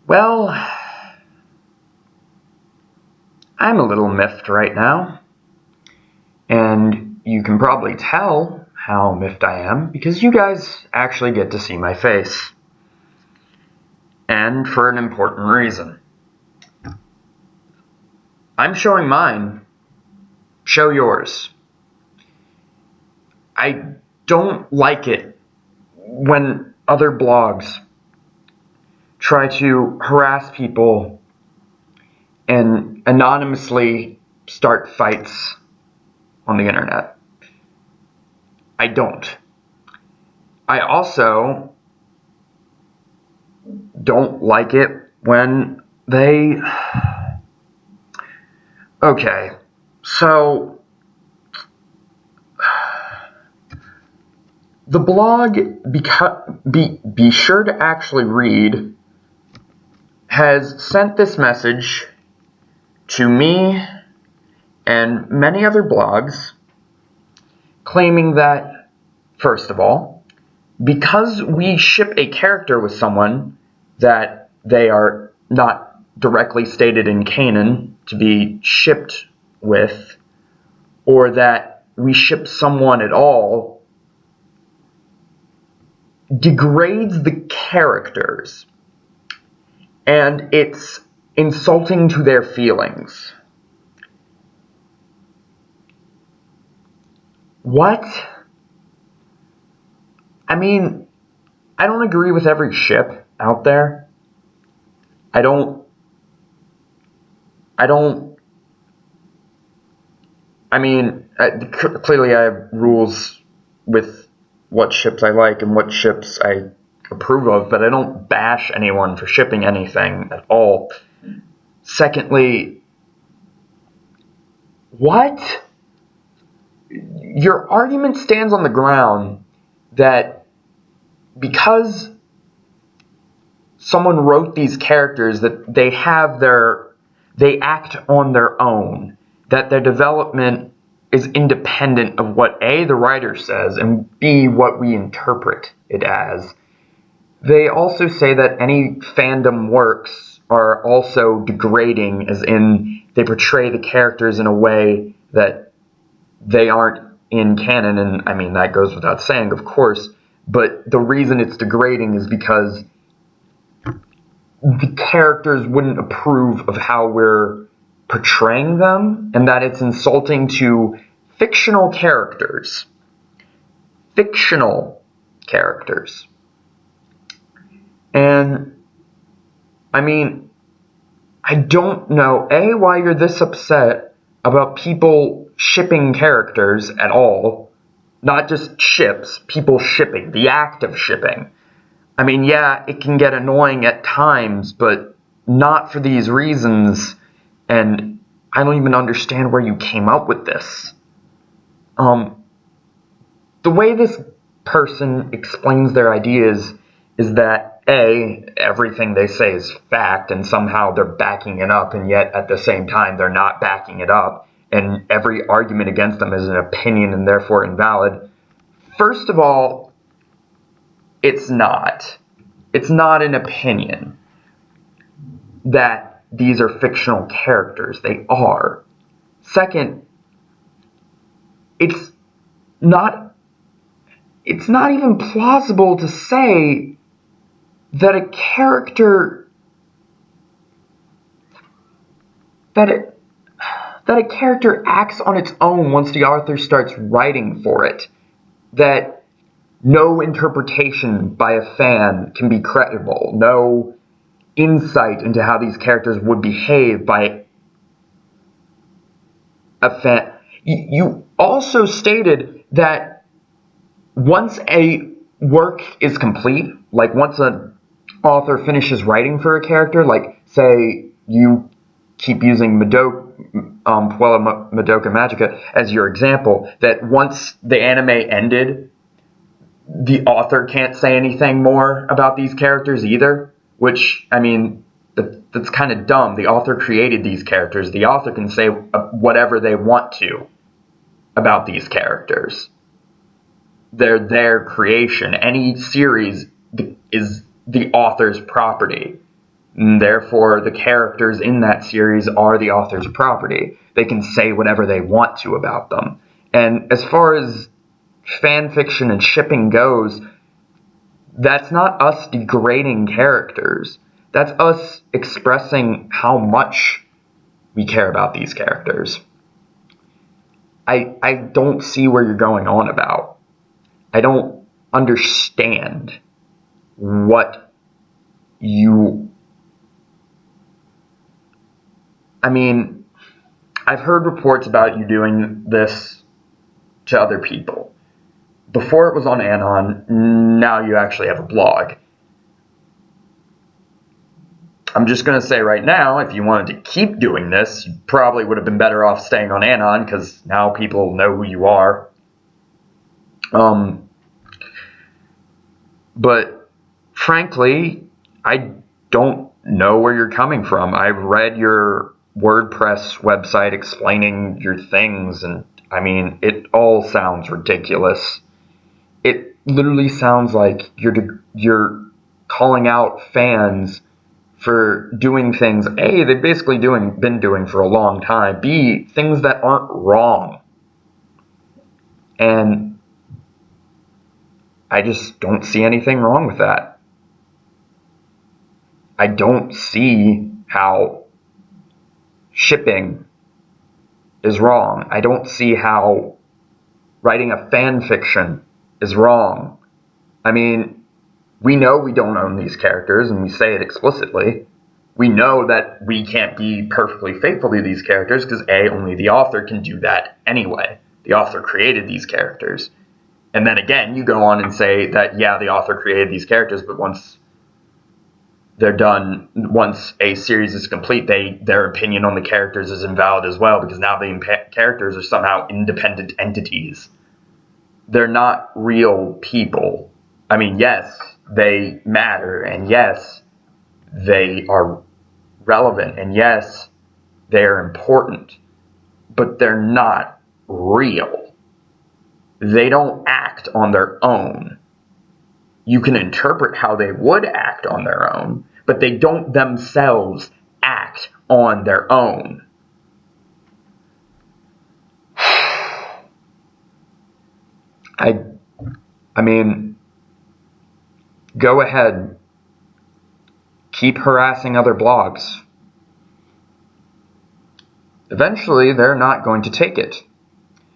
Well, I'm a little miffed right now, and you can probably tell how miffed I am because you guys actually get to see my face. And for an important reason. I'm showing mine. Show yours. I don't like it when other blogs try to harass people and anonymously start fights on the internet. I don't. I also don't like it when they... Okay, so the blog Be Sure to Actually Read has sent this message to me and many other blogs claiming that, first of all, because we ship a character with someone that they are not directly stated in canon to be shipped with, or that we ship someone at all, degrades the characters, and it's insulting to their feelings. What? I mean, I don't agree with every ship out there. Clearly I have rules with what ships I like and what ships I approve of, but I don't bash anyone for shipping anything at all. Secondly, what? Your argument stands on the ground that because someone wrote these characters, that they act on their own, that their development is independent of what A, the writer says, and B, what we interpret it as. They also say that any fandom works are also degrading, as in they portray the characters in a way that they aren't in canon, and I mean, that goes without saying, of course, but the reason it's degrading is because the characters wouldn't approve of how we're portraying them, and that it's insulting to fictional characters. Fictional characters. And, I mean, I don't know, A, why you're this upset about people shipping characters at all. Not just ships, people shipping, the act of shipping. I mean, yeah, it can get annoying at times, but not for these reasons, and I don't even understand where you came up with this. The way this person explains their ideas is that, A, everything they say is fact, and somehow they're backing it up, and yet at the same time they're not backing it up, and every argument against them is an opinion and therefore invalid. First of all, it's not. It's not an opinion that these are fictional characters. They are. Second, it's not even plausible to say that a character acts on its own once the author starts writing for it. That no interpretation by a fan can be credible. No insight into how these characters would behave by a fan. You also stated that once a work is complete, like once an author finishes writing for a character, like say you keep using Puella Madoka Magica as your example, that once the anime ended, the author can't say anything more about these characters either, which, I mean, that's kind of dumb. The author created these characters. The author can say whatever they want to about these characters. they're their creation. Any series is the author's property. And therefore, the characters in that series are the author's property. They can say whatever they want to about them. And as far as fan fiction and shipping goes, that's not us degrading characters. That's us expressing how much we care about these characters. I don't see where you're going on about. I don't understand what you... I mean, I've heard reports about you doing this to other people. Before it was on Anon, now you actually have a blog. I'm just going to say right now, if you wanted to keep doing this, you probably would have been better off staying on Anon, because now people know who you are. But frankly, I don't know where you're coming from. I've read your WordPress website explaining your things, and I mean, it all sounds ridiculous. It literally sounds like you're calling out fans for doing things, A, they've basically been doing for a long time, B, things that aren't wrong. And I just don't see anything wrong with that. I don't see how shipping is wrong. I don't see how writing a fan fiction is wrong. I mean, we know we don't own these characters, and we say it explicitly. We know that we can't be perfectly faithful to these characters because, A, only the author can do that anyway. The author created these characters. And then again, you go on and say that, yeah, the author created these characters, but once they're done, once a series is complete, their opinion on the characters is invalid as well, because now the characters are somehow independent entities. They're not real people. I mean, yes, they matter, and yes, they are relevant, and yes, they are important, but they're not real. They don't act on their own. You can interpret how they would act on their own, but they don't themselves act on their own. I mean, go ahead. Keep harassing other blogs. Eventually, they're not going to take it.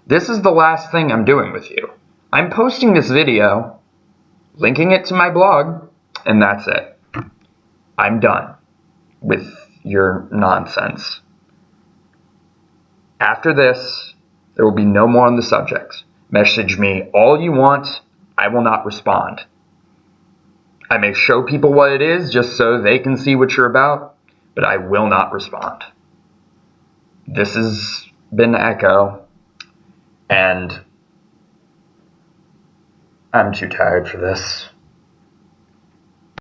This is the last thing I'm doing with you. I'm posting this video, linking it to my blog, and that's it. I'm done with your nonsense. After this, there will be no more on the subject. Message me all you want. I will not respond. I may show people what it is just so they can see what you're about, but I will not respond. This has been Echo, and I'm too tired for this.